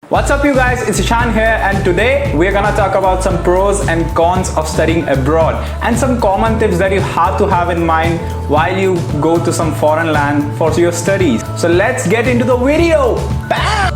What's up you guys, it's Ishan here and today we're gonna talk about some pros and cons of studying abroad and some common tips that you have to have in mind while you go to some foreign land for your studies. So let's get into the video. Bam!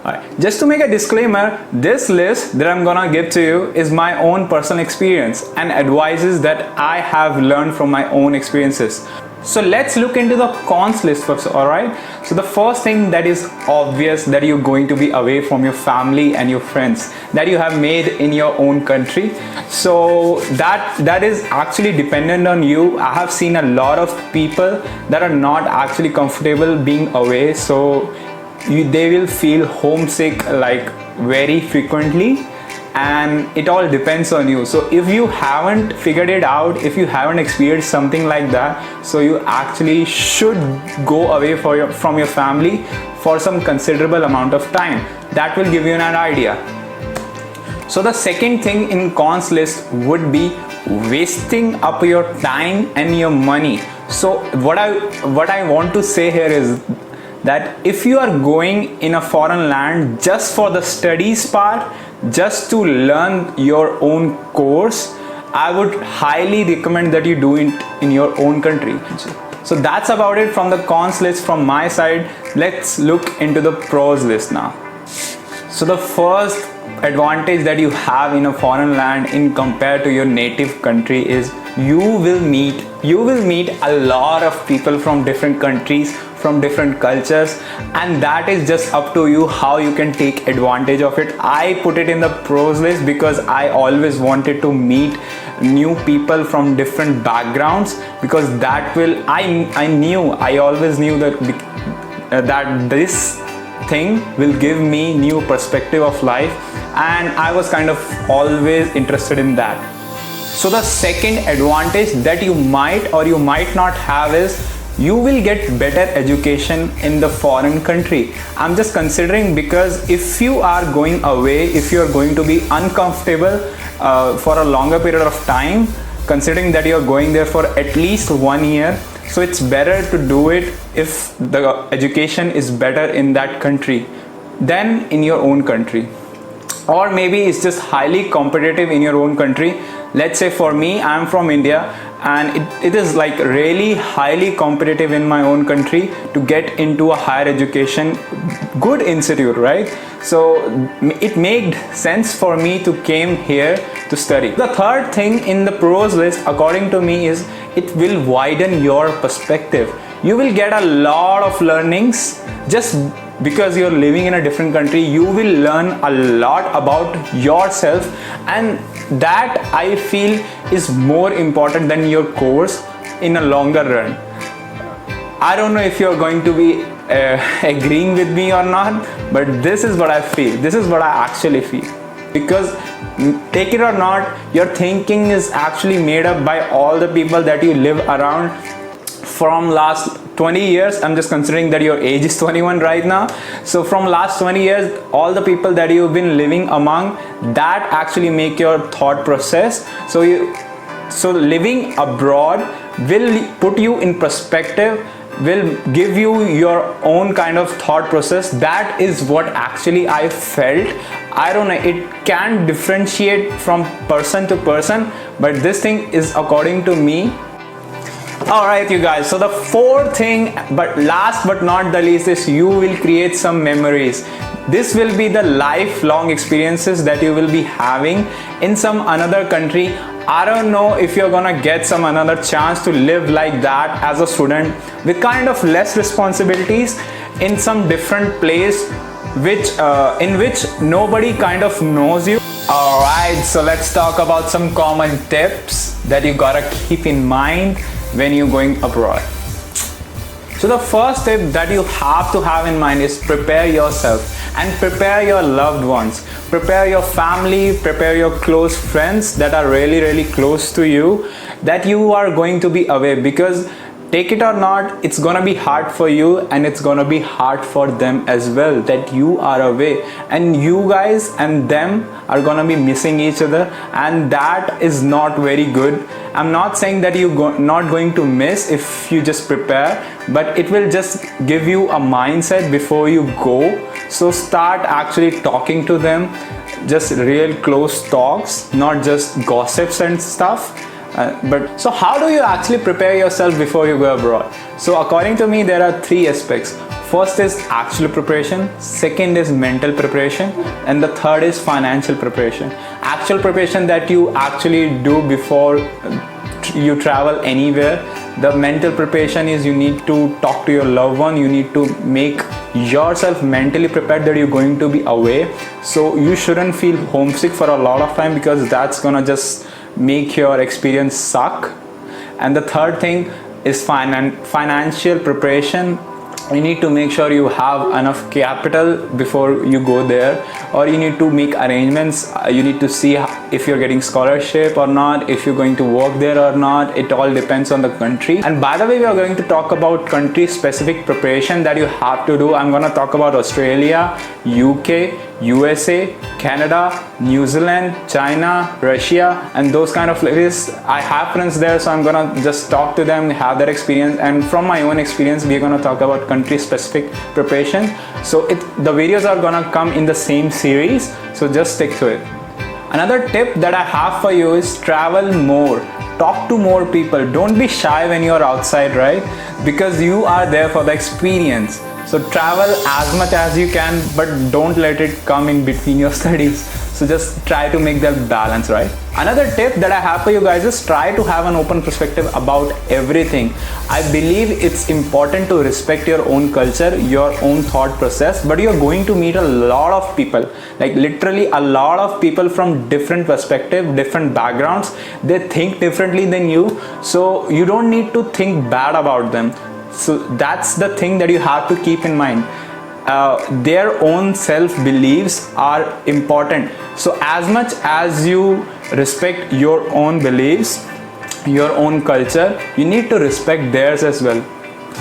Alright, just to make a disclaimer, this list that I'm gonna give to you is my own personal experience and advices that I have learned from my own experiences. So let's look into the cons list first, alright? So the first thing that is obvious, that you're going to be away from your family and your friends that you have made in your own country. So that is actually dependent on you. I have seen a lot of people that are not actually comfortable being away, so they will feel homesick like very frequently, and it all depends on you. So if you haven't figured it out, if you haven't experienced something like that, so you actually should go away from your family for some considerable amount of time. That will give you an idea. So the second thing in cons list would be wasting up your time and your money. So what I want to say here is that if you are going in a foreign land just for the studies part, just to learn your own course, I would highly recommend that you do it in your own country. So that's about it from the cons list from my side. Let's look into the pros list now. So the first advantage that you have in a foreign land in compared to your native country is you will meet a lot of people from different countries, from different cultures, and that is just up to you how you can take advantage of it. I put it in the pros list because I always wanted to meet new people from different backgrounds, because that will I always knew that this thing will give me new perspective of life, and I was kind of always interested in that. So the second advantage that you might or you might not have is you will get better education in the foreign country. I'm just considering, because if you are going away, if you are going to be uncomfortable for a longer period of time, considering that you are going there for at least 1 year, so it's better to do it if the education is better in that country than in your own country. Or maybe it's just highly competitive in your own country. Let's say for me, I'm from India, and it is like really highly competitive in my own country to get into a higher education, good institute, right? So it made sense for me to came here to study. The third thing in the pros list, according to me, is it will widen your perspective. You will get a lot of learnings just because you're living in a different country. You will learn a lot about yourself, and that I feel is more important than your course in a longer run. I don't know if you're going to be agreeing with me or not, but this is what I feel. This is what I actually feel. Because take it or not, your thinking is actually made up by all the people that you live around from last 20 years. I'm just considering that your age is 21 right now. So from last 20 years, all the people that you've been living among, that actually make your thought process. So living abroad will put you in perspective, will give you your own kind of thought process. That is what actually I felt. I don't know, it can differentiate from person to person, but this thing is according to me. Alright you guys, so the fourth thing, but last but not the least, is you will create some memories. This will be the lifelong experiences that you will be having in some another country. I don't know if you're gonna get some another chance to live like that as a student with kind of less responsibilities in some different place in which nobody kind of knows you. Alright, so let's talk about some common tips that you gotta keep in mind when you're going abroad. So the first tip that you have to have in mind is prepare yourself and prepare your loved ones. Prepare your family, prepare your close friends that are really close to you, that you are going to be away, because take it or not, it's gonna be hard for you, and it's gonna be hard for them as well, that you are away, and you guys and them are gonna be missing each other, and that is not very good. I'm not saying that you're not going to miss if you just prepare, but it will just give you a mindset before you go. So start actually talking to them, just real close talks, not just gossips and stuff. But so how do you actually prepare yourself before you go abroad? So according to me, there are three aspects. First is actual preparation, second is mental preparation, and the third is financial preparation. Actual preparation that you actually do before you travel anywhere. The mental preparation is you need to talk to your loved one, you need to make yourself mentally prepared that you're going to be away. So you shouldn't feel homesick for a lot of time, because that's gonna just make your experience suck. And the third thing is financial preparation. You need to make sure you have enough capital before you go there, or you need to make arrangements. You need to see if you're getting scholarship or not, if you're going to work there or not. It all depends on the country. And by the way, we are going to talk about country specific preparation that you have to do. I'm going to talk about Australia, UK, USA, Canada, New Zealand, China, Russia, and those kind of places. I have friends there, so I'm gonna just talk to them, have their experience, and from my own experience, we're gonna talk about country specific preparation. So the videos are gonna come in the same series, so just stick to it. Another tip that I have for you is travel more. Talk to more people. Don't be shy when you're outside, right? Because you are there for the experience. So travel as much as you can, but don't let it come in between your studies. So just try to make that balance, right? Another tip that I have for you guys is try to have an open perspective about everything. I believe it's important to respect your own culture, your own thought process, but you're going to meet a lot of people, like literally a lot of people from different perspectives, different backgrounds. They think differently than you, so you don't need to think bad about them. So that's the thing that you have to keep in mind. Their own self-beliefs are important. So as much as you respect your own beliefs, your own culture, you need to respect theirs as well.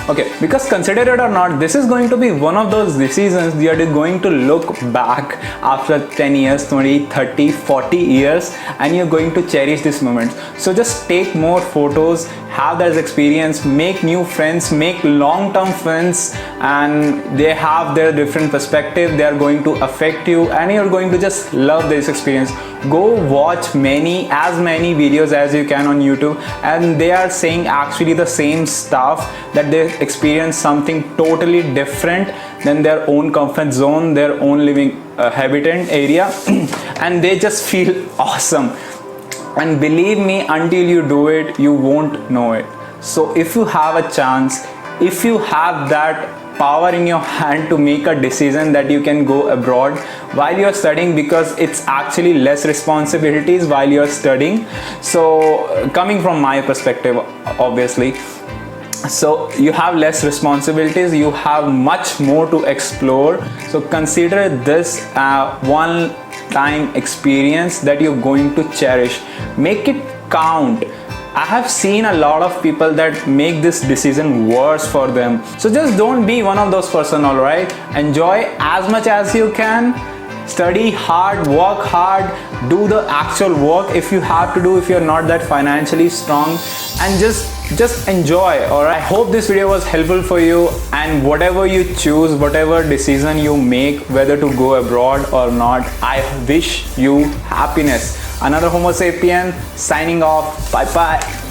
Okay, because consider it or not, this is going to be one of those decisions that you're going to look back after 10 years, 20, 30, 40 years, and you're going to cherish this moment. So just take more photos, have that experience, make new friends, make long-term friends, and they have their different perspective. They are going to affect you, and you're going to just love this experience. Go watch as many videos as you can on YouTube, and they are saying actually the same stuff, that they experience something totally different than their own comfort zone, their own living habitat area, and they just feel awesome. And believe me, until you do it, you won't know it. So if you have a chance, if you have that power in your hand to make a decision that you can go abroad while you're studying, because it's actually less responsibilities while you're studying. So coming from my perspective, obviously, so you have less responsibilities, you have much more to explore. So consider this one time experience that you're going to cherish. Make it count. I have seen a lot of people that make this decision worse for them. So just don't be one of those person, all right? Enjoy as much as you can. Study hard, work hard, do the actual work if you have to do, if you're not that financially strong, and just enjoy. All right, I hope this video was helpful for you, and whatever you choose, whatever decision you make, whether to go abroad or not, I wish you happiness. Another Homosapien signing off. Bye bye.